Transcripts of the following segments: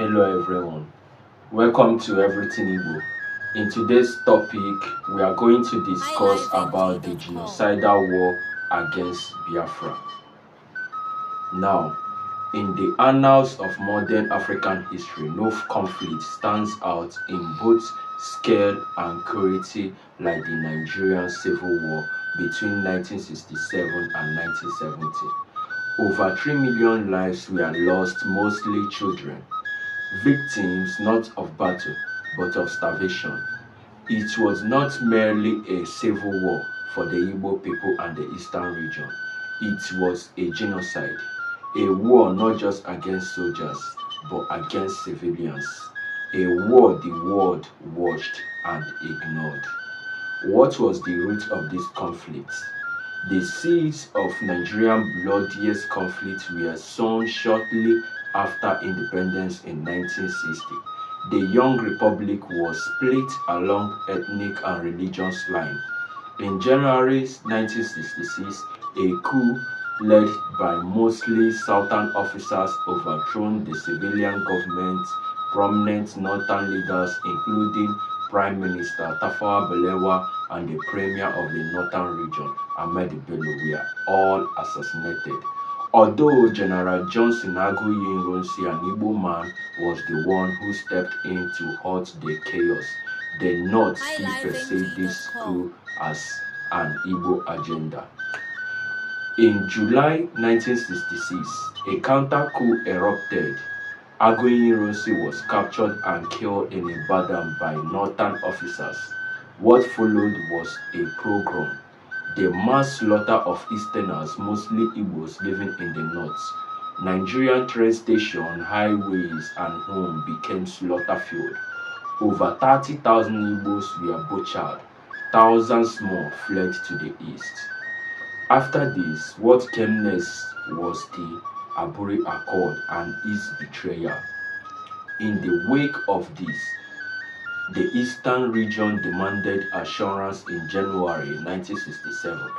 Hello everyone, welcome to Everything Igbo. In today's topic, we are going to discuss about the highlifeng.com. genocidal war against Biafra. Now, in the annals of modern African history, no conflict stands out in both scale and cruelty like the Nigerian Civil War between 1967 and 1970. Over 3 million lives were lost, mostly children, victims not of battle but of starvation. It was not merely a civil war for the Igbo people and the eastern region. It was a genocide, a war not just against soldiers but against civilians, a war the world watched and ignored. What was the root of this conflict? The seeds of Nigerian bloodiest conflict were sown shortly after independence in 1960. The young republic was split along ethnic and religious lines. In January 1966, a coup led by mostly southern officers overthrew the civilian government. Prominent northern leaders, including Prime Minister Tafawa Balewa and the Premier of the northern region, Ahmed Bello, were all assassinated. Although General Johnson Aguiyi Ironsi, an Igbo man, was the one who stepped in to halt the chaos, the North still perceived this coup highlifeng.com. as an Igbo agenda. In July 1966, a counter-coup erupted. Aguiyi Ironsi was captured and killed in Ibadan by northern officers. What followed was a pogrom, the mass slaughter of Easterners, mostly Igbos living in the north. Nigerian train stations, highways, and homes became slaughter field. Over 30,000 Igbos were butchered. Thousands more fled to the east. After this, what came next was the Aburi Accord and its betrayal. In the wake of this, the Eastern region demanded assurance in January 1967.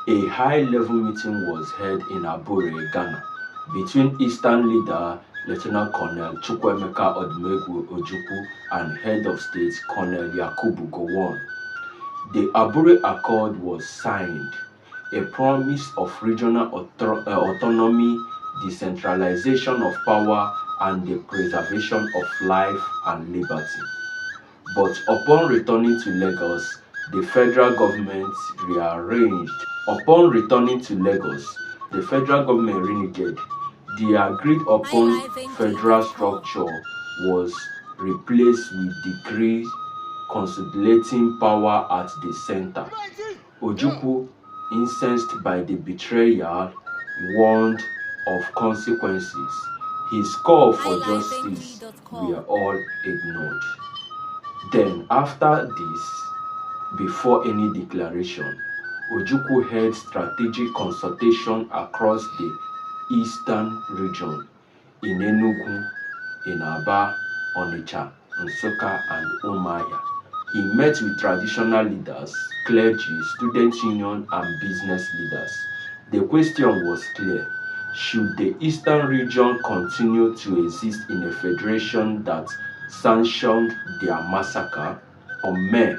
A high-level meeting was held in Abure, Ghana, between Eastern leader Lieutenant Colonel Chukwuemeka Odumegwu Ojukwu and head of state Colonel Yakubu Gowon. The Abure Accord was signed, a promise of regional autonomy, decentralization of power, and the preservation of life and liberty. But upon returning to Lagos, the federal government rearranged. Upon returning to Lagos, the federal government reneged. The agreed upon federal highlifeng.com. structure was replaced with decrees consolidating power at the center. Ojukwu, incensed by the betrayal, warned of consequences. His call for justice were highlifeng.com. all ignored. Then, after this, before any declaration, Ojukwu held strategic consultation across the eastern region in Enugu, in Aba, Onitsha, Nsukka, and Umuahia. He met with traditional leaders, clergy, student union, and business leaders. The question was clear. Should the eastern region continue to exist in a federation that sanctioned their massacre? On May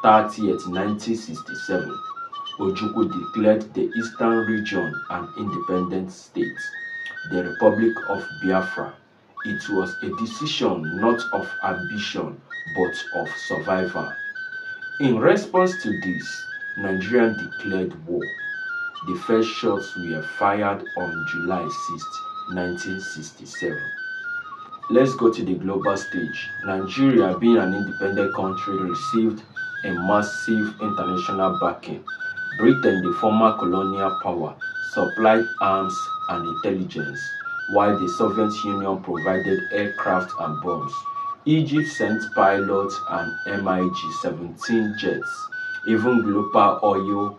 30th, 1967, Ojukwu declared the eastern region an independent state, the Republic of Biafra. It was a decision not of ambition but of survival. In response to this, Nigeria declared war. The first shots were fired on July 6, 1967. Let's go to the global stage. Nigeria, being an independent country, received a massive international backing. Britain, the former colonial power, supplied arms and intelligence, while the Soviet Union provided aircraft and bombs. Egypt sent pilots and MiG-17 jets. Even global oil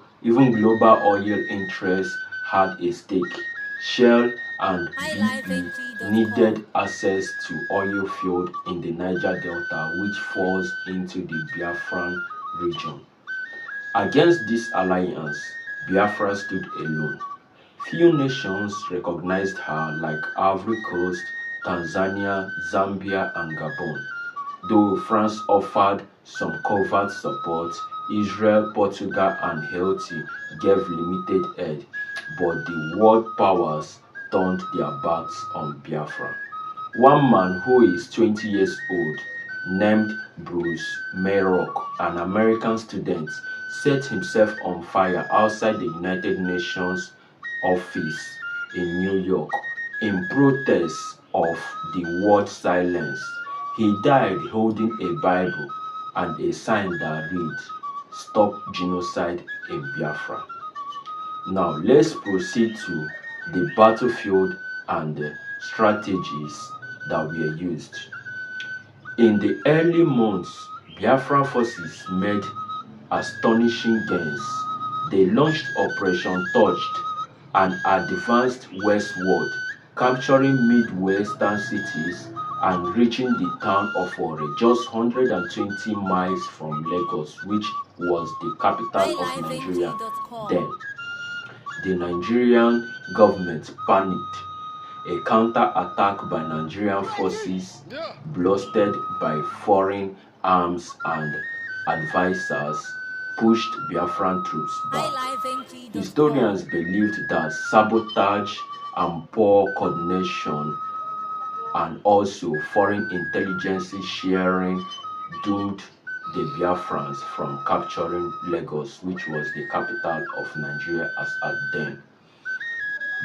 interests had a stake. Shell and BP highlifeng.com. needed access to oil fields in the Niger Delta, which falls into the Biafran region. Against this alliance, Biafra stood alone. Few nations recognized her like Ivory Coast, Tanzania, Zambia, and Gabon. Though France offered some covert support, Israel, Portugal, and Haiti gave limited aid, but the world powers turned their backs on Biafra. One man who is 20 years old, named Bruce Mayrock, an American student, set himself on fire outside the United Nations office in New York in protest of the word silence. He died holding a Bible and a sign that read, "Stop Genocide in Biafra." Now let's proceed to the battlefield and the strategies that were used. In the early months, Biafran forces made astonishing gains. They launched Operation Touched and advanced westward, capturing Midwestern cities and reaching the town of Ore, just 120 miles from Lagos, which was the capital of Nigeria then. The Nigerian government panicked. A counter-attack by Nigerian forces, blustered by foreign arms and advisors, pushed Biafran troops back. Historians believed that sabotage and poor coordination and also foreign intelligence sharing doomed the Biafrans from capturing Lagos, which was the capital of Nigeria as at then.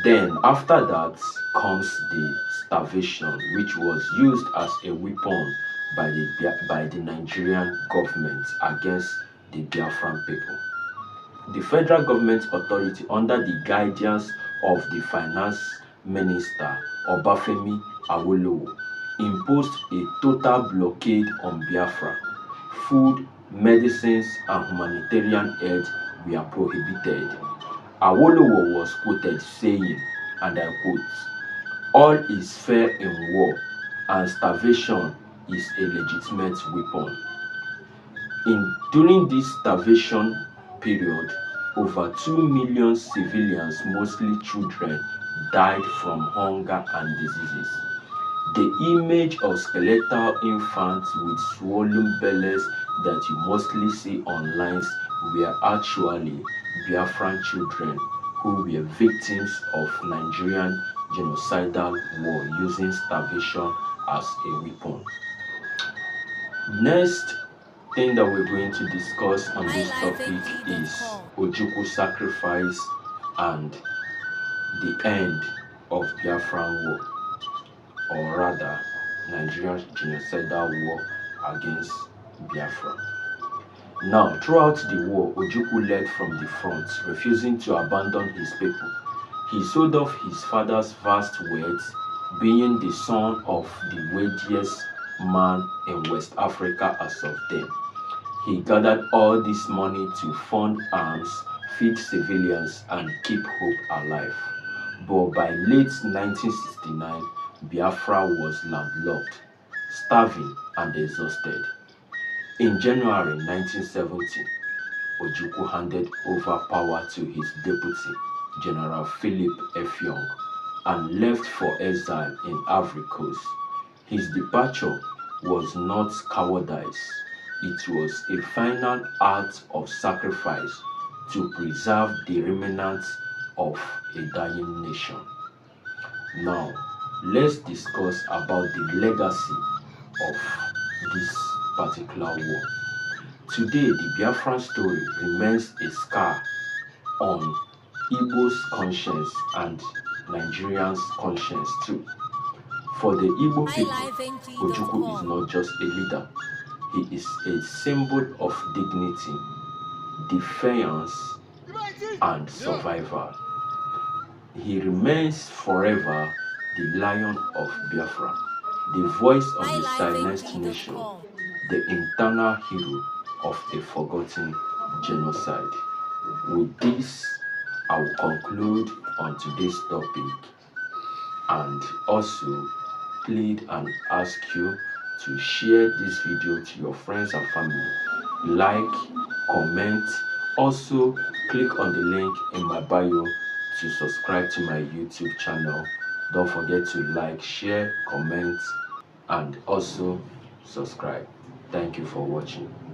Then, after that, comes the starvation, which was used as a weapon by the Nigerian government against the Biafran people. The federal government authority, under the guidance of the finance minister Obafemi Awolowo, imposed a total blockade on Biafra. Food, medicines, and humanitarian aid were prohibited. Awolowo was quoted saying, and I quote, "All is fair in war, and starvation is a legitimate weapon." During this starvation period, over 2 million civilians, mostly children, died from hunger and diseases. The image of skeletal infants with swollen bellies that you mostly see online were actually Biafran children who were victims of Nigerian genocidal war using starvation as a weapon. Next thing that we're going to discuss on this topic is Ojukwu sacrifice and the end of Biafran war, or rather Nigerian genocidal war against Biafra. Now, throughout the war, Ojukwu led from the front, refusing to abandon his people. He sold off his father's vast wealth, being the son of the wealthiest man in West Africa as of then. He gathered all this money to fund arms, feed civilians, and keep hope alive. But by late 1969, Biafra was landlocked, starving, and exhausted. In January 1970, Ojukwu handed over power to his deputy, General Philip Effiong, and left for exile in Ivory Coast. His departure was not cowardice. It was a final act of sacrifice to preserve the remnants of a dying nation. Now, let's discuss about the legacy of this particular war. Today, the Biafran story remains a scar on Igbo's conscience and Nigerians' conscience too. For the Igbo people, Ojukwu is not just a leader. He is a symbol of dignity, defiance, and survival. He remains forever the lion of Biafra, the voice of the silenced nation, the internal hero of a forgotten genocide. With this, I will conclude on today's topic and also plead and ask you to share this video to your friends and family. Like, comment, also click on the link in my bio to subscribe to my YouTube channel Don't forget to like, share, comment, and also subscribe. Thank you for watching.